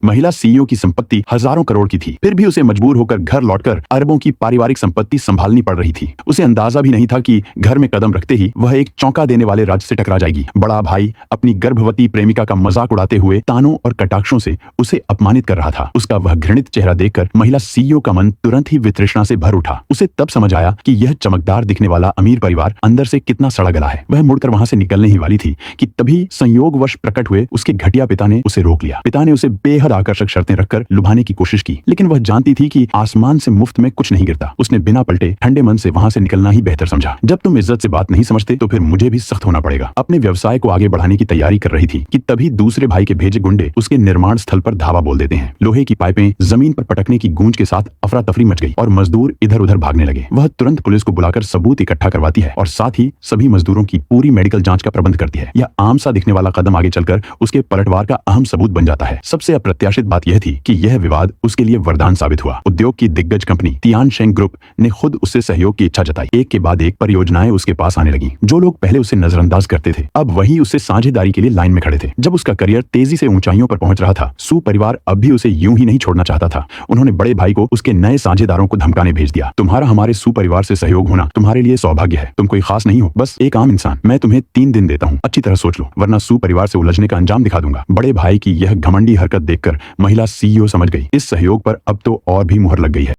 महिला सीईओ की संपत्ति हजारों करोड़ की थी, फिर भी उसे मजबूर होकर घर लौटकर अरबों की पारिवारिक संपत्ति संभालनी पड़ रही थी। उसे अंदाजा भी नहीं था कि घर में कदम रखते ही वह एक चौंका देने वाले राज्य से टकरा जाएगी। बड़ा भाई अपनी गर्भवती प्रेमिका का मजाक उड़ाते हुए तानों और कटाक्षों से उसे अपमानित कर रहा था। उसका वह घृणित चेहरा देखकर महिला सीईओ का मन तुरंत ही वितृष्णा से भर उठा। उसे तब समझ आया कि यह चमकदार दिखने वाला अमीर परिवार अंदर से कितना सड़ा गला है। वह मुड़कर वहां से निकलने ही वाली थी कि तभी संयोगवश प्रकट हुए उसके घटिया पिता ने उसे रोक लिया। पिता ने उसे बेहद आकर्षक शर्तें रखकर लुभाने की कोशिश की, लेकिन वह जानती थी कि आसमान से मुफ्त में कुछ नहीं गिरता। उसने बिना पलटे ठंडे मन से वहां से निकलना ही बेहतर समझा। जब तुम इज्जत से बात नहीं समझते तो फिर मुझे भी सख्त होना पड़ेगा। अपने व्यवसाय को आगे बढ़ाने की तैयारी कर रही थी कि तभी दूसरे भाई के भेजे गुंडे उसके निर्माण स्थल पर धावा बोल देते हैं। लोहे की पाइपें जमीन पर पटकने की गूंज के साथ अफरा तफरी मच गई और मजदूर इधर उधर भागने लगे। वह तुरंत पुलिस को बुलाकर सबूत इकट्ठा करवाती है और साथ ही सभी मजदूरों की पूरी मेडिकल जांच का प्रबंध करती है। यह आम सा दिखने वाला कदम आगे चलकर उसके पलटवार का अहम सबूत बन जाता है। सबसे अप्रत्याशित बात यह थी कि यह विवाद उसके लिए वरदान साबित हुआ। उद्योग की दिग्गज कंपनी तियान शेंग ग्रुप ने खुद उससे सहयोग की इच्छा जताई। एक के बाद एक परियोजनाएं उसके पास आने लगी। जो लोग पहले उसे नजरअंदाज करते थे अब वही उससे साझेदारी के लिए लाइन में खड़े थे। जब उसका करियर तेजी से ऊंचाइयों पर पहुंच रहा था, सू परिवार अब भी उसे यूं ही नहीं छोड़ना चाहता था। उन्होंने बड़े भाई को उसके नए साझेदारों को धमकाने भेज दिया। तुम्हारा हमारे सू परिवार से सहयोग होना तुम्हारे लिए सौभाग्य है। तुम कोई खास नहीं हो, बस एक आम इंसान। मैं तुम्हें 3 दिन देता हूँ, अच्छी तरह सोच लो, वरना सू परिवार से उलझने का अंजाम दिखा दूंगा। बड़े भाई की यह घमंडी हरकत देखकर महिला सीईओ समझ गई इस सहयोग पर अब तो और भी मुहर लग गई है।